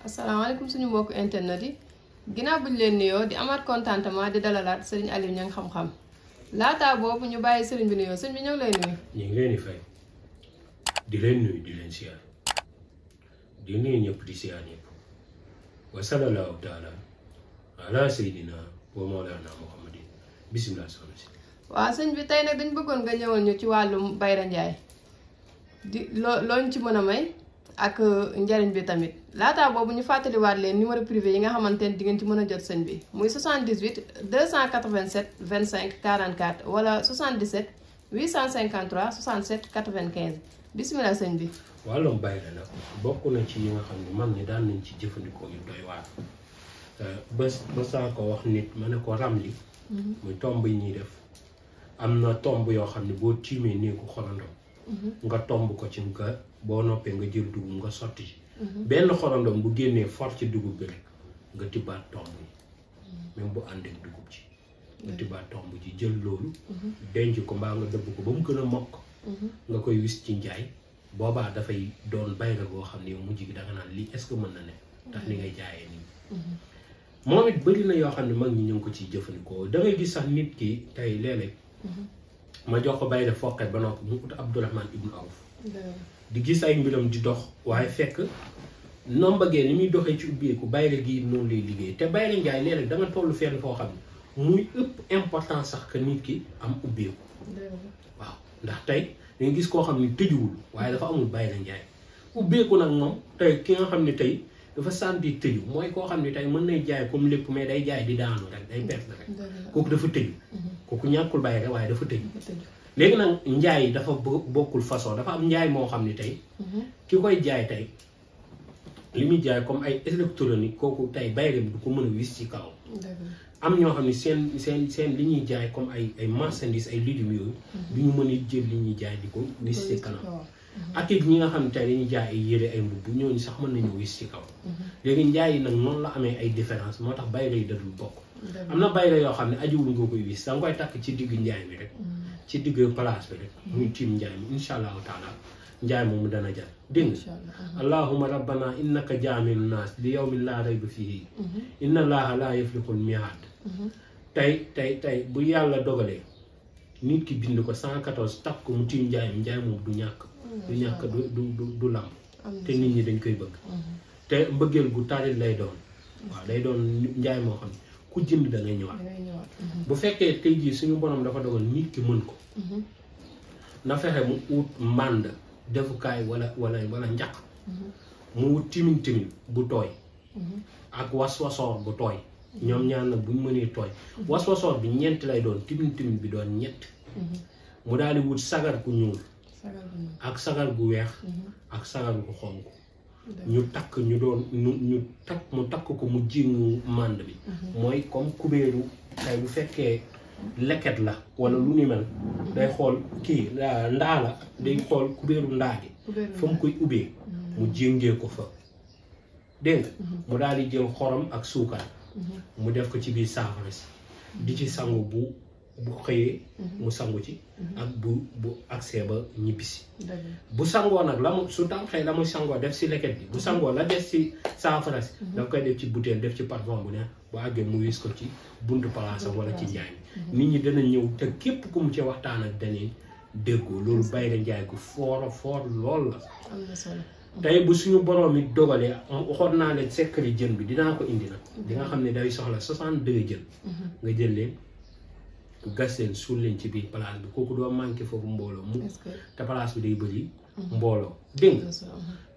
asalaamaaleykum suñu mbokk internet yi ginnaaw buñ leen nuyoo di amaat contentement di dalalaat Serigne Aliou Niang xam-xam laataa boobu ñu bàyyi Serigne bi nuyoo sëñ bi ñëw lay nuyu. ñu ngi leen di fay di leen nuyu di leen siyaar di nuyu ñëpp di siyaar ñëpp wa sallallahu taala ala sayyidina wa mawlana muhammadin bisimilah soxna si. waaw sëñ bi tey nag dañ bëggoon nga ñëwal ñu ci wàllum Bayra Ndiaye di looñ ci mën a may ak njariñ bi tamit laataa boobu ñu fàttaliwaat leen numéro privé yi nga xamante ne di ngeen ci mën a jot sëñ bi muy 78 287 25 44 wala 77 853 67 95 bisimilah sëñ bi. wàllum bayra nag bokk na ci yi nga xam ne mag ñi daan nañ ci jëfandikoo yu doy waar ba saa ko wax nit ma ne ko ramli muy tomb yi ñuy def am na tomb yoo xam ne boo tiimee néegu xorondom nga tomb ko ci nga boo noppee nga jël dugub nga sotti ci benn xorondom bu génnee for ci dugub bi rek nga tibbaat tomb yi même bu ànd ak dugub ci nga tibbaat tomb ji jël loolu denc ko mbaa nga dëbb ko ba mu gën a mokk nga koy wis ci njaay boobaa dafay doon bayra boo xam ne yow mujj gi danga naan lii est-ce que mën na ne ndax ni ngay jaayee nii moom it bëri na yoo xam ne mag ñi ñu ngi ko ciy jëfandikoo da ngay gis sax nit ki tey léeg-léeg ma jox ko bayra foqet ba noppi mu ut Abdourahman ibnu Awf di gis ay mbiram di dox waaye fekk nombagee ni muy doxee ci ubbeeku bayra gi noonu lay liggéey te bayra njaay léeg-léeg da nga toll fenn foo xam ne muy ëpp importance sax que nit ki am ubbeeku waaw ndax tey da nga gis koo xam ne tëjuwul waaye dafa amul bayra njaay ubbeeku nag moom tey ki nga xam ne tey dafa santi tëju mooy koo xam ne tey mën nay jaay comme lépp mais day jaay di daanu rek day perte rek kooku dafa tëju kooku ñàkkul bayra waaye dafa tëju léegi nag njaay yi dafa bokkul façon dafa am njaay moo xam ne tey ki koy jaay tey li muy jaay comme ay électronique kooku tey bayra bi du ko mën a wis ci kaw am ñoo xam ne seen li ñuy jaay comme ay marchandises ay légumes yooyu du ñu mën a jël li ñuy jaay di ko wis ci kanam ak it ñi nga xam ne tey dañuy jaay ay yére ay mbubb ñooñu sax mën nañu wis ci kaw léegi njaay yi nag noonu la amee ay différence moo tax bayra yi dadul bokk am na bayra yoo xam ne ajiwul nga koy wis danga koy takk ci digg njaay mi rek ci digg place bi rek muy tiim njaay mi insha allahu taala njaay moomu dana jar dégg nga allahuma rabbana innaka jaamilu naas li yawmin laa rayba fiihi inna allaha laa yuflihul mii'aad tey bu yàlla dogalee nit ki bind ko 114 takk ko mu tiim njaay mi njaay moom du ñàkk du lamb te nit ñi dañ koy bëgg te mbëggeel gu tarit lay doon waaw day doon njaay moo xam ne ku jënd da ngay ñëwaat bu fekkee tey jii suñu borom dafa dogal nit ki mën ko na fexe mu ut mbànd defukaay wala njaq mu wut timin bu tooy ak was-wasoor bu tooy ñoom ñaar nag buñ mënee tooy was-wasoor bi ñeent lay doon timin bi doon ñett mu daal di wut sagar gu ñuul ak sagar gu weex ak sagar gu xonk ñu takk mu takk ko mu jiimu mànd bi mooy comme kubéeru tey bu fekkee leket la wala lu ni mel day xool kii ndaa la day xool kubéeru ndaa gi fa mu koy ubbee mu jéngee ko fa dégg nga mu daal di jël xorom ak suukar mu def ko ci biir saafara si di ci sangu bu xëyee mu sangu ci ak bu accès ba ñibbisi bu sangoo nag la mu su tànqee la muy sangoo def si leket bi bu sangoo la def si saafara si danga koy def ci bouteille def ci parfum bu ne bu àggee mu wis ko ci buntu palaasam wala ci njaay mi nit ñi dana ñëw te képp ku mu ci waxtaan ak daneen déggoo loolu bayra njaay gu foor lool la tey bu suñu borom it dogalee waxoon naa leen secret jën bi dinaa ko indi nag di nga xam ne day soxla 62 jën nga jël leen gas leen suul leen ci biir place bi kooku doo manqué foofu mbooloo mu te place bi day bëri mbooloo dégg nga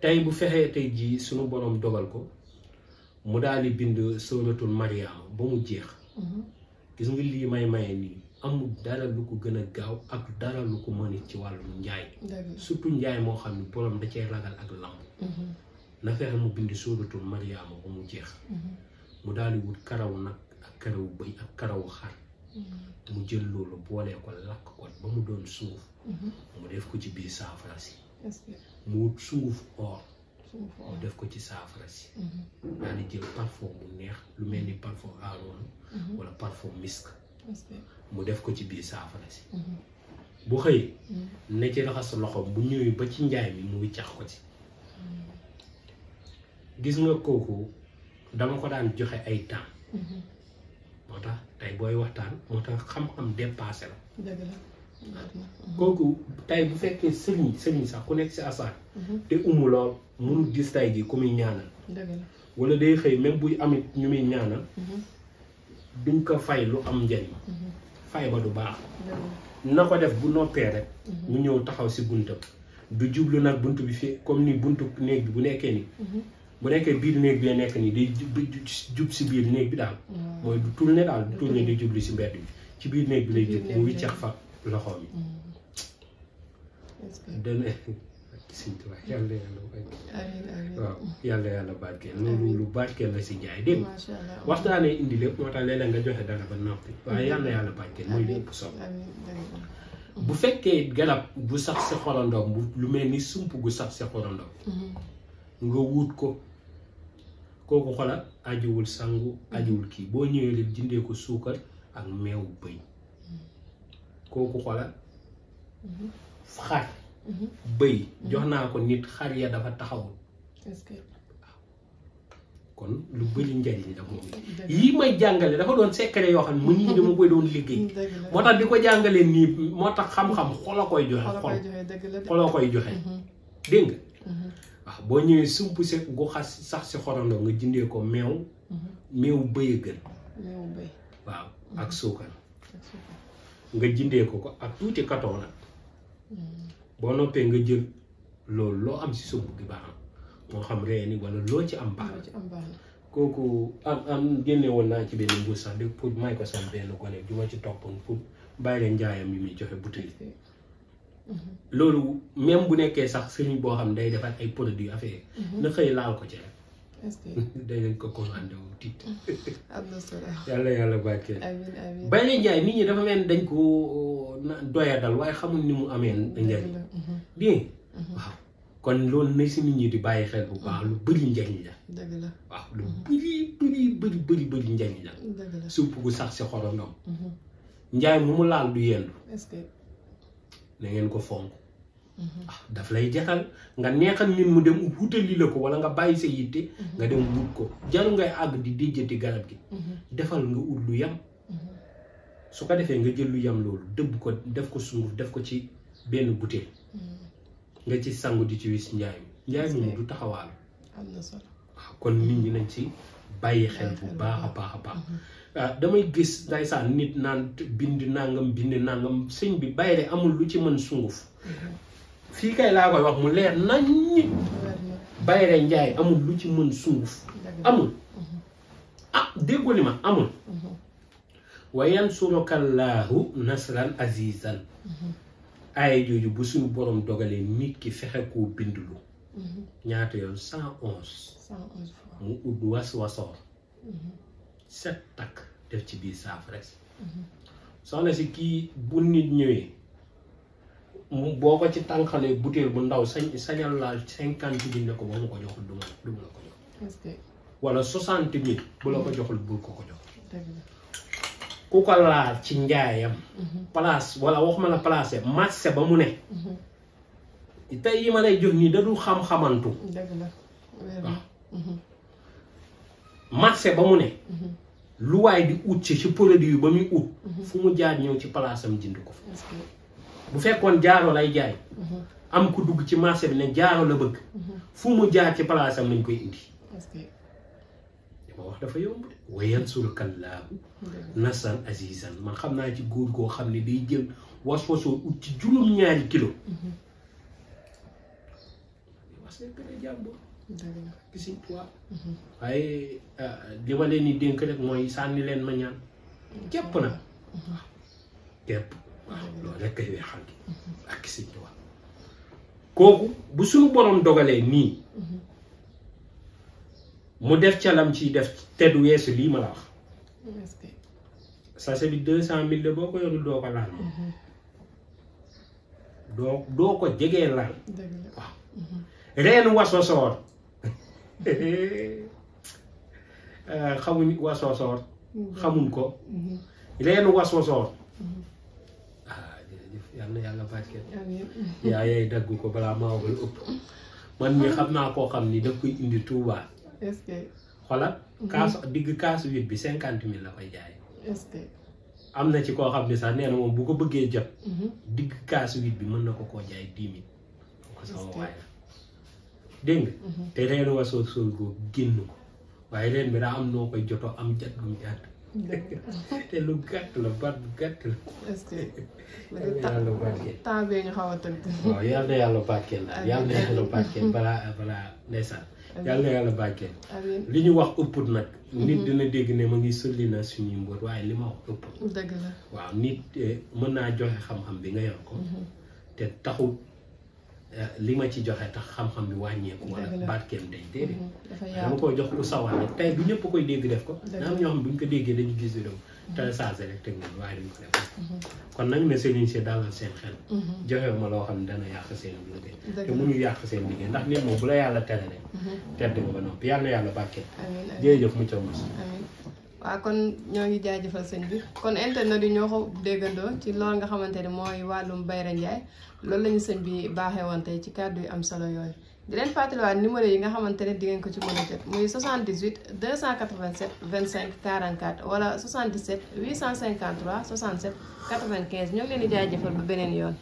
tey bu fexee tey jii suñu borom dogal ko mu daal di bind suratul Mariama ba mu jeex gis nga lii may maye nii amul dara lu ko gën a gaaw ak dara lu ko mën ci wàllum njaay surtout njaay moo xam ne borom da cee ragal ak lamb na fexe mu bind suratul Mariama ba mu jeex mu daal di wut karaw nag ak karaw bëy ak karaw xar mu jël loolu boolee ko lakk ko ba mu doon sunguf mu def ko ci biir saafara si mu wut sunguf or mu def ko ci saafara si daal di jël parfum mu neex lu mel ni parfum aaroon wala parfum misk mu def ko ci biir saafara si bu xëyee ne ci raxas loxoom bu ñëwee ba ci njaay mi mu wiccax ko ci gis nga kooku dama ko daan joxe ay temps moo tax tey booy waxtaan moo tax xam-xam dépassé la dëgg la kooku tey bu fekkee sëriñ sax ku nekk si asaar te umu lool mënul gis tey ji ku muy ñaanal dëgg la wala day xëy même buy amit ñu muy ñaanal duñ ko fay lu am njariñ fay ba du baax na ko def bu noppee rek mu ñëw taxaw si buntam du jublu nag buntu bi fii comme ni buntu néeg bi bu nekkee ni bu nekkee biir néeg bi nekk nii day jub si biir néeg bi daal mooy du tourné daal du tourné di jublu si mbedd bi ci biir néeg bi lay jub mu wiccax fa loxoom yi dana sintuwa yàlla waaw yàlla barkeel loolu lu barkeel la si jaay dégg waxtaanee indi lépp moo tax léeg-léeg nga joxe dara ba noppi waaye yàlla barkeel mooy lépp solo bu fekkee garab bu sax si xorondoom bu lu mel ni sump gu sax si xorondoom nga wut ko kooku xoolal ajuwul sangu ajuwul kii boo ñëwee leen jëndee ko suukar ak meewu bëy kooku xoolal xar bëy jox naa ko nit xar ya dafa taxawul kon lu bëri njariñ la moom yii may jàngale dafa doon secret yoo xam ne nit ñi dama koy doon liggéey moo tax di ko jàngalee nii moo tax xam-xam xol a koy joxe xol a koy joxe dégg nga waaw boo ñëwee sump si gu sax si xorondoo nga jëndee ko meewu bëy a gën waaw ak suukar nga jëndee ko ak tuuti katon nag boo noppee nga jël loolu loo am si sump gi baax moo xam reeni wala loo ci am baax kooku am génne woon naa ci benn mbuus sax de pour may ko sam benn gone du ma ci toppoon pour bàyyi leen njaayam yi muy joxe bouteille loolu même bu nekkee sax sëriñ boo xam day defar ay produits affaire na xëy laal ko ci rek day leen ko commandé wu tiit yàlla barkeel bàyyi leen njaay nit ñi dafa mel dañ ko doyadal waaye xamul ni mu amee njariñ bien waaw kon loolu na si nit ñi di bàyyi xel bu baax lu bëri njariñ la waaw lu bëri njariñ la supp gu sax si xorondom njaay mu laal du yendu na ngeen ko fonk daf lay jaxal nga neexal nit mu dem wutali la ko wala nga bàyyi sa yitte nga dem wut ko jaru ngay àgg di déjjati garab gi defal nga ut lu yam su ko defee nga jël lu yam loolu dëbb ko def ko sunguf def ko ci benn butéel nga ci sangu di ci wis njaay mi du taxawaalu waaw kon nit ñi nañ ci bàyyi xel bu baax a baax damay gis ndaysaan nit naan bind nangam sëñ bi bayre amul lu ci mën sunguf fii kay laa koy wax mu leer nañ bayre njaay amul lu ci mën sunguf amul déggu li ma amul wa yansurukallaahu nasran azizan ay jooju bu suñu borom dogalee nit ki fexe koo bindlu ñaata yoon 111 mu udd wasoor 7 takk def ci biir saafara si soxna si kii bu nit ñëwee boo ko ci tànqalee butéel bu ndaw sañal la 50 000 ne ko boo ma ko joxul du ma la ko jox wala 60 000 bu la ko joxul bul ko jox ku ko laal ci njaayam place wala waxuma la place marché ba mu ne tey yi ma lay jox nii da du xam-xamantu waaw marché ba mu ne lu waay di ut ci produit ba muy ut fu mu jaar ñëw ci place am jënd ko fa bu fekkoon jaaro lay jaay am ku dugg ci marché bi ne jaaro la bëgg fu mu jaar ci place am nañ koy indi dama wax dafa yomb de wa yansurukallaahu nasran azizan man xam naa ci góor goo xam ne day jël wasoo ut ci juróom-ñaari kilo was nañ ko ne jàmbur gisi toi waaye li ma leen di dénk rek mooy sànni leen ma ñaan képp nag waaw képp waaw loolu rek kay weexal gi ak gisi toi kooku bu suñu borom dogalee nii mu def calam ci def te du weesu lii ma la wax sachet bi 200 000 de boo ko yorul doo ko laal doo ko jegee laal waaw reenu wasosoor xamuñ wasosoor xamuñ ko reenu wasosoor jërëjëf yal na yàlla barkeel yaa yay dagg ko balaa maa wal ëpp man mi xam naa koo xam ni daf koy indi Tuubaa est-ce que. xoolal. kaasu digg kaasu 8 bi 50 000 la koy jaay. est-ce que. am na ci koo xam ne sax nee na moom bu ko bëggee jot. digg kaasu 8 bi mën na ko koo jaay 10 000. ko sama waay dégg nga. te reenu wasoor sóor googu génn ko waaye reen bi daa am noo koy jotoo am jat gum jàtt. te lu gàtt la baat bu gàtt la. est-ce que. yàlla barkeel temps bee ñu xaw a tënk. waaw yal na yàlla barkeel la yal na yàlla barkeel balaa ndeysaan yal na yàlla barkeel li ñu wax ëpput nag nit dina dégg ne ma ngi sulli na suñuy mbóot waaye li ma wax ëpput dëgg la waaw nit mën naa joxe xam-xam bi nga yor ko te taxul li ma ci joxe tax xam-xam bi wàññeeku wala barkeem day déedéet dama koy jox ku sawar rek tey du ñëpp koy dégg def ko na am ñoo xam bu ñu ko déggee dañu gis vidéo téléchargé rek teg nañ waaye duñ ko def kon nañu ne Serigne si dalal seen xel joxe ma loo xam ne dana yàq seen liggéey te mënu yàq seen liggéey ndax nit moom bu la yàlla tere rek tedd nga ba noppi yàlla na yàlla barkeel jërëjëf mu caw mos amiin waaw kon ñoo ngi jaajëfal sëñ bi kon internet yi ñoo ko déggandoo ci loolu nga xamante ne mooy wàllum Bayra Ndiaye loolu lañu sëñ bi baaxee woon tey ci kàddu yu am solo yooyu di leen fàttaliwaat numéro yi nga xamante ne di ngeen ko ci mën a jot muy 78 287 25 44 wala 77 853 67 95 ñoo ngi leen di jaajëfal ba beneen yoon